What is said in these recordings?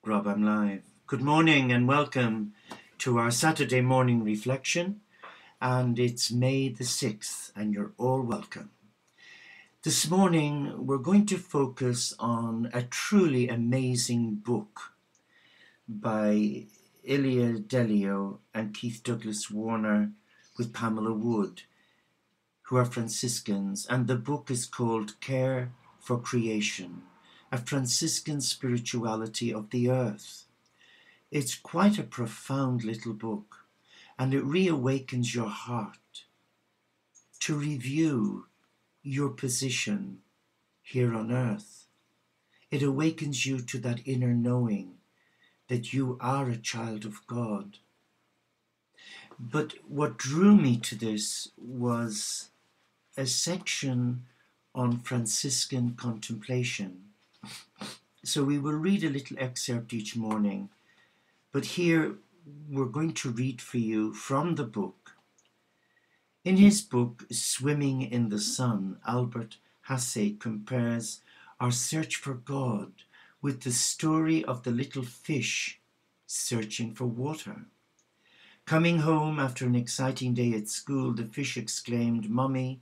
Rob, I'm live. Good morning and welcome to our Saturday morning reflection. And it's May the 6th, and you're all welcome. This morning, we're going to focus on a truly amazing book by Ilia Delio and Keith Douglas Warner with Pamela Wood, who are Franciscans. And the book is called Care for Creation, a Franciscan Spirituality of the Earth. It's quite a profound little book, and it reawakens your heart to review your position here on earth. It awakens you to that inner knowing that you are a child of God. But what drew me to this was a section on Franciscan contemplation. So we will read a little excerpt each morning. But here we're going to read for you from the book. In his book, Swimming in the Sun, Albert Hasse compares our search for God with the story of the little fish searching for water. Coming home after an exciting day at school, the fish exclaimed, "Mummy,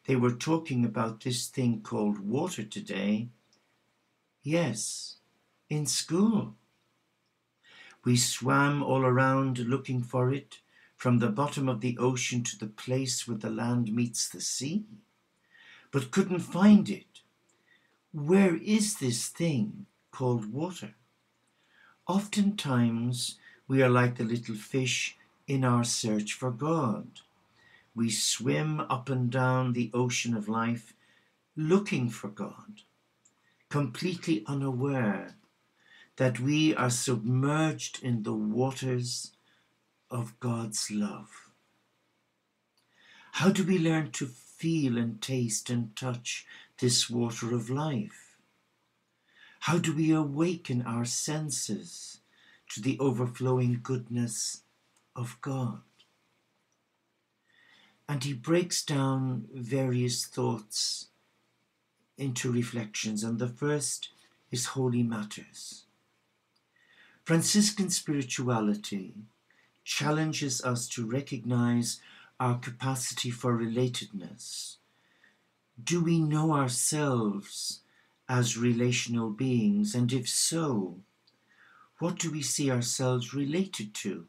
they were talking about this thing called water today." "Yes, in school." We swam all around looking for it, from the bottom of the ocean to the place where the land meets the sea, but couldn't find it. Where is this thing called water? Oftentimes, we are like the little fish in our search for God. We swim up and down the ocean of life looking for God, completely unaware that we are submerged in the waters of God's love. How do we learn to feel and taste and touch this water of life? How do we awaken our senses to the overflowing goodness of God? And he breaks down various thoughts into reflections, and the first is holy matters. Franciscan spirituality challenges us to recognize our capacity for relatedness. Do we know ourselves as relational beings? And if so, what do we see ourselves related to?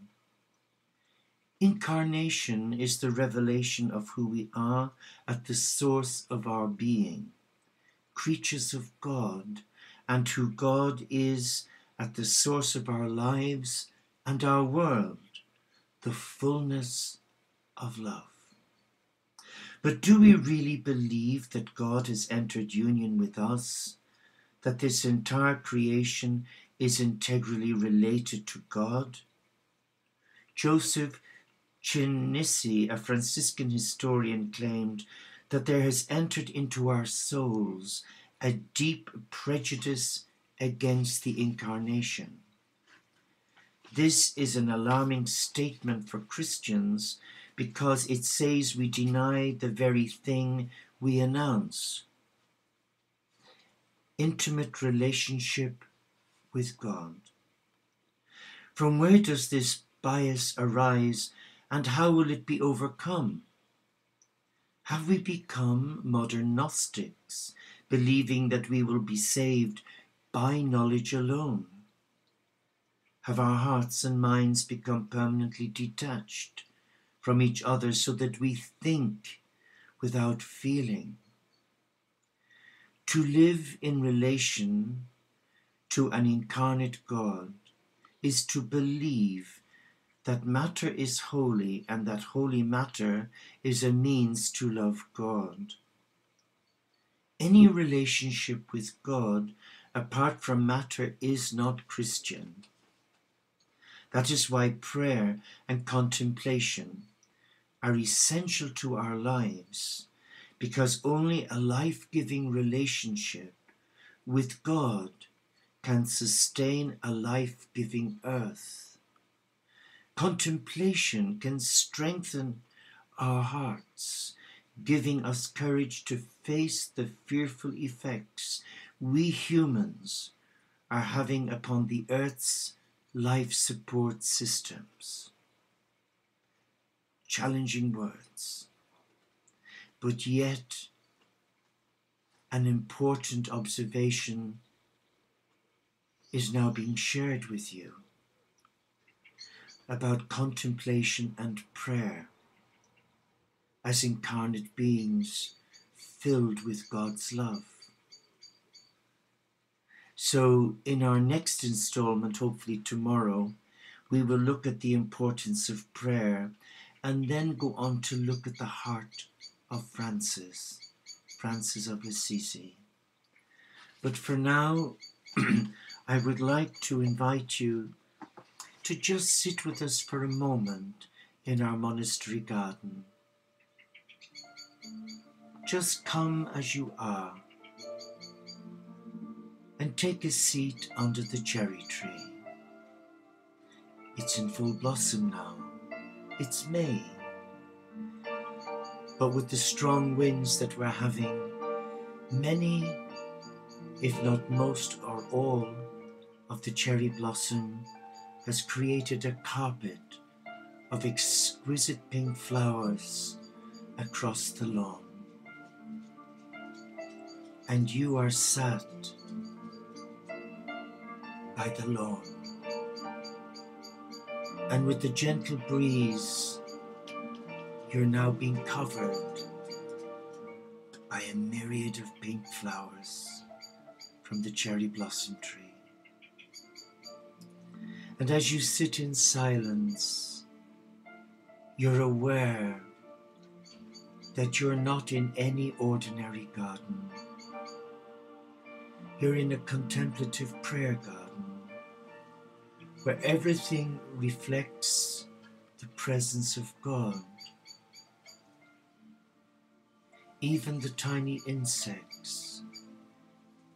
Incarnation is the revelation of who we are at the source of our being, creatures of God, and who God is at the source of our lives and our world, the fullness of love. But do we really believe that God has entered union with us, that this entire creation is integrally related to God? Joseph Chinisi, a Franciscan historian, claimed that there has entered into our souls a deep prejudice against the incarnation. This is an alarming statement for Christians because it says we deny the very thing we announce: intimate relationship with God. From where does this bias arise, and how will it be overcome? Have we become modern Gnostics, believing that we will be saved by knowledge alone? Have our hearts and minds become permanently detached from each other so that we think without feeling? To live in relation to an incarnate God is to believe that matter is holy and that holy matter is a means to love God. Any relationship with God apart from matter is not Christian. That is why prayer and contemplation are essential to our lives, because only a life-giving relationship with God can sustain a life-giving earth. Contemplation can strengthen our hearts, giving us courage to face the fearful effects we humans are having upon the earth's life support systems. Challenging words, but yet an important observation is now being shared with you about contemplation and prayer as incarnate beings filled with God's love. So in our next installment, hopefully tomorrow, we will look at the importance of prayer and then go on to look at the heart of Francis of Assisi. But for now, I would like to invite you to just sit with us for a moment in our monastery garden. Just come as you are and take a seat under the cherry tree. It's in full blossom now. It's May. But with the strong winds that we're having, many, if not most or all, of the cherry blossom has created a carpet of exquisite pink flowers across the lawn. And you are sat by the lawn. And with the gentle breeze, you're now being covered by a myriad of pink flowers from the cherry blossom tree. And as you sit in silence, you're aware that you're not in any ordinary garden. You're in a contemplative prayer garden where everything reflects the presence of God. Even the tiny insects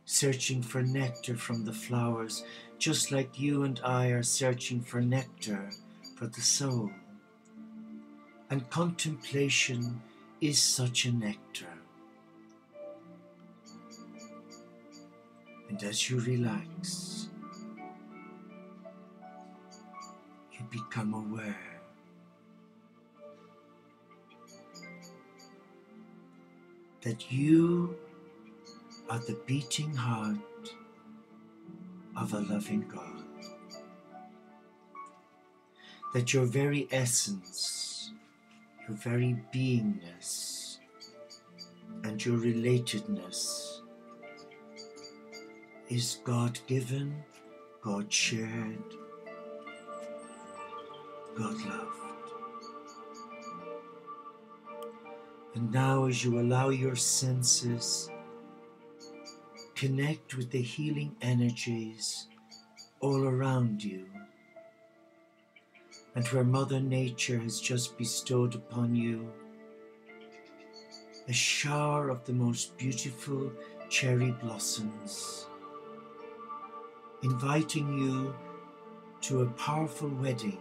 searching for nectar from the flowers, just like you and I are searching for nectar for the soul. And contemplation is such a nectar. And as you relax, you become aware that you are the beating heart of a loving God. That your very essence, your very beingness, and your relatedness is God-given, God-shared, God-loved. And now as you allow your senses connect with the healing energies all around you, and where Mother Nature has just bestowed upon you a shower of the most beautiful cherry blossoms, inviting you to a powerful wedding,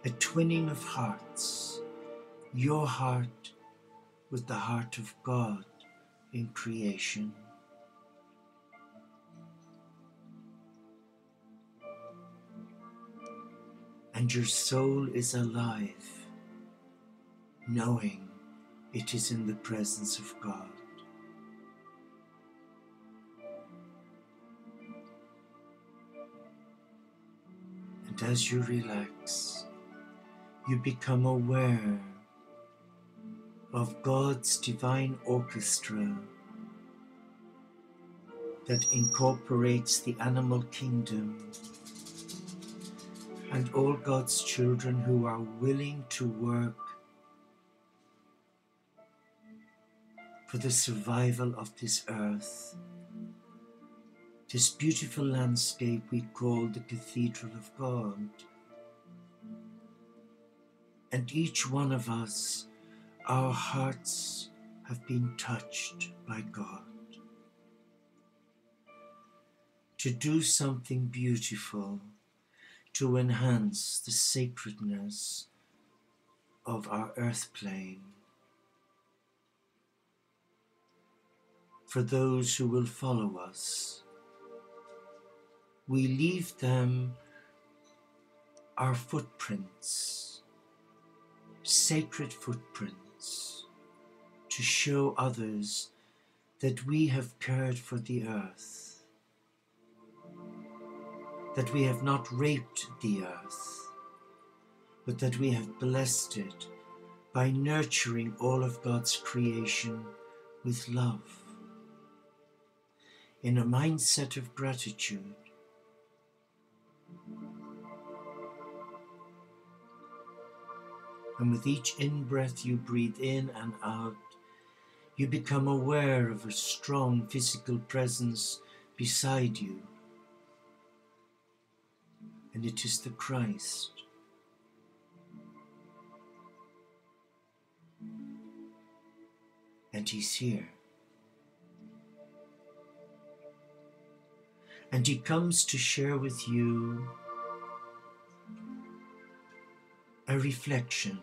a twinning of hearts, your heart with the heart of God in creation. And your soul is alive, knowing it is in the presence of God. And as you relax, you become aware of God's divine orchestra that incorporates the animal kingdom and all God's children who are willing to work for the survival of this earth, this beautiful landscape we call the Cathedral of God. And each one of us, our hearts have been touched by God to do something beautiful to enhance the sacredness of our earth plane for those who will follow us we leave them our footprints, sacred footprints, to show others that we have cared for the earth, that we have not raped the earth, but that we have blessed it by nurturing all of God's creation with love, in a mindset of gratitude. And with each in-breath you breathe in and out, you become aware of a strong physical presence beside you. And it is the Christ. And he's here. And he comes to share with you a reflection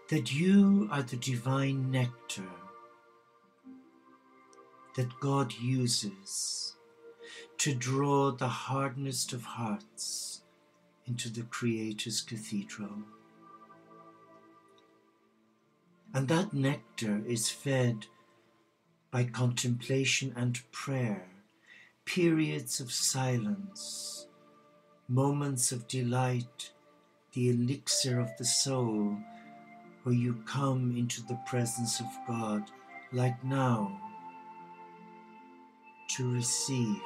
that you are the divine nectar that God uses to draw the hardest of hearts into the Creator's cathedral. And that nectar is fed by contemplation and prayer, periods of silence, moments of delight, the elixir of the soul, where you come into the presence of God, like now, to receive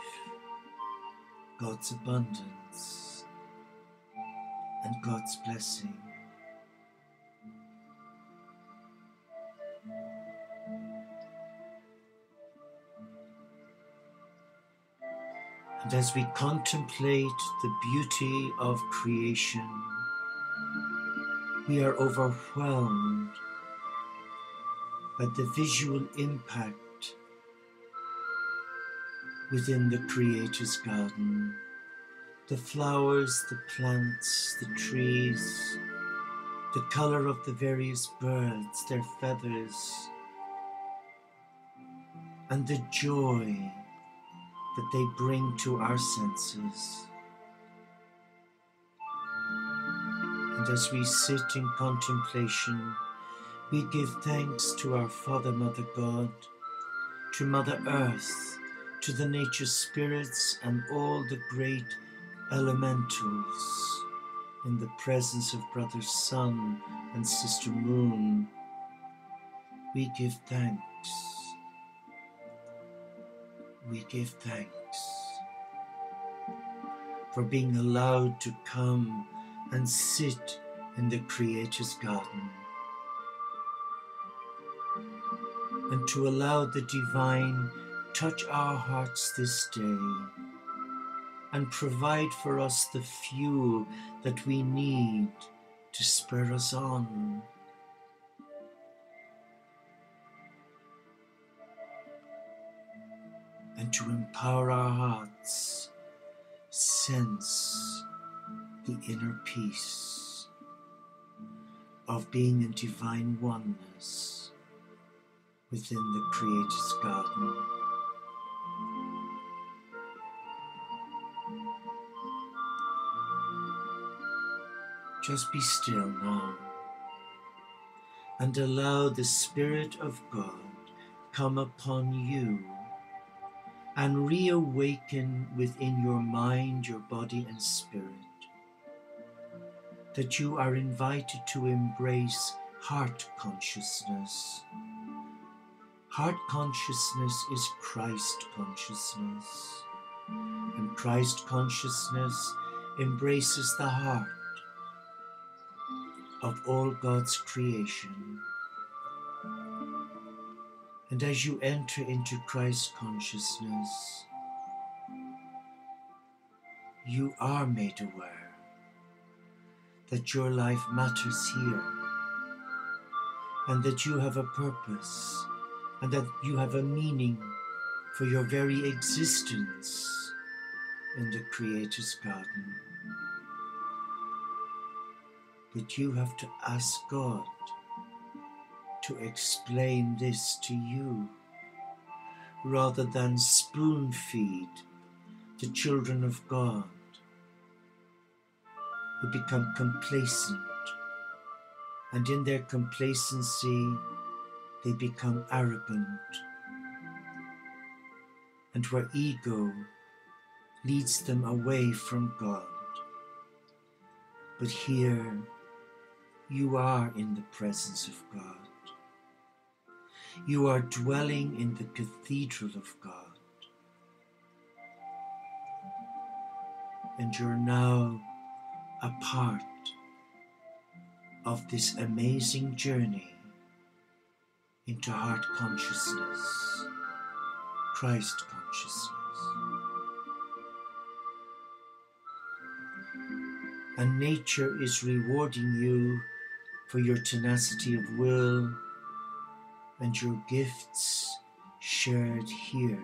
God's abundance and God's blessing. And as we contemplate the beauty of creation, we are overwhelmed by the visual impact within the Creator's garden. The flowers, the plants, the trees, the color of the various birds, their feathers, and the joy that they bring to our senses. And as we sit in contemplation, we give thanks to our Father, Mother God, to Mother Earth, to the nature spirits and all the great elementals in the presence of Brother Sun and Sister Moon. We give thanks. We give thanks for being allowed to come and sit in the Creator's garden, and to allow the divine touch our hearts this day and provide for us the fuel that we need to spur us on. And to empower our hearts, sense the inner peace of being in divine oneness within the Creator's garden. Just be still now and allow the Spirit of God come upon you and reawaken within your mind, your body and spirit that you are invited to embrace heart consciousness. Heart consciousness is Christ consciousness, and Christ consciousness embraces the heart of all God's creation. And as you enter into Christ consciousness, you are made aware that your life matters here, and that you have a purpose, and that you have a meaning for your very existence in the Creator's garden. But you have to ask God to explain this to you, rather than spoon feed the children of God who become complacent, and in their complacency they become arrogant, and where ego leads them away from God. But here you are in the presence of God. You are dwelling in the cathedral of God. And you're now a part of this amazing journey into heart consciousness, Christ consciousness. And nature is rewarding you for your tenacity of will and your gifts shared here.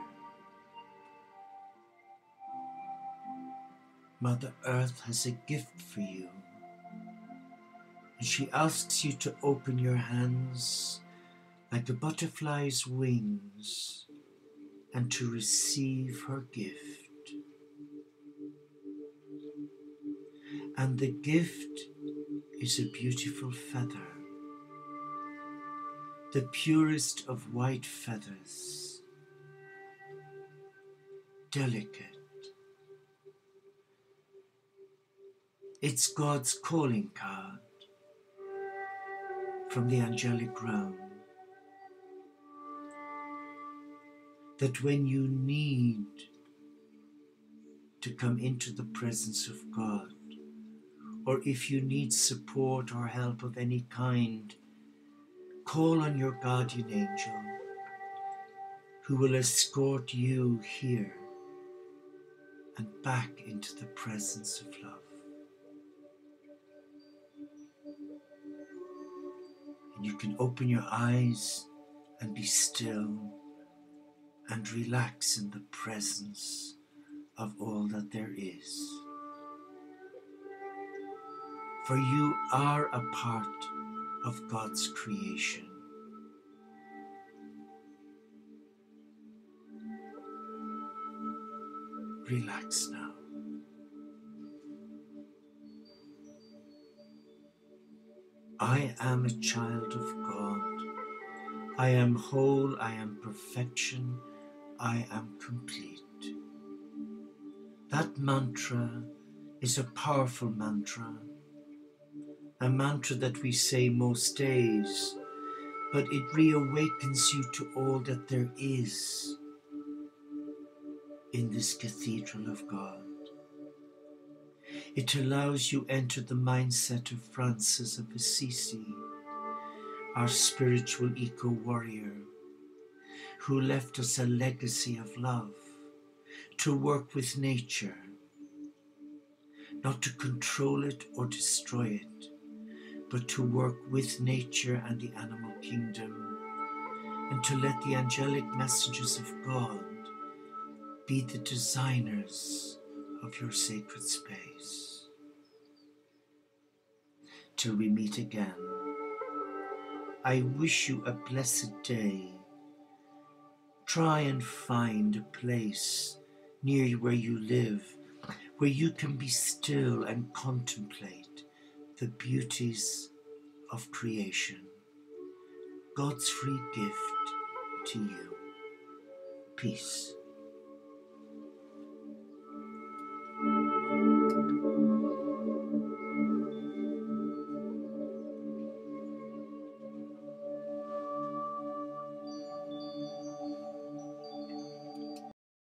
Mother Earth has a gift for you, and she asks you to open your hands like a butterfly's wings and to receive her gift. And the gift is a beautiful feather, the purest of white feathers, delicate. It's God's calling card from the angelic realm, that when you need to come into the presence of God, or if you need support or help of any kind, call on your guardian angel who will escort you here and back into the presence of love. And you can open your eyes and be still and relax in the presence of all that there is. For you are a part of God's creation. Relax now. I am a child of God. I am whole, I am perfection, I am complete. That mantra is a powerful mantra, a mantra that we say most days, but it reawakens you to all that there is in this cathedral of God. It allows you enter the mindset of Francis of Assisi, our spiritual eco-warrior, who left us a legacy of love, to work with nature, not to control it or destroy it, but to work with nature and the animal kingdom, and to let the angelic messengers of God be the designers of your sacred space. Till we meet again, I wish you a blessed day. Try and find a place near where you live, where you can be still and contemplate the beauties of creation, God's free gift to you. Peace.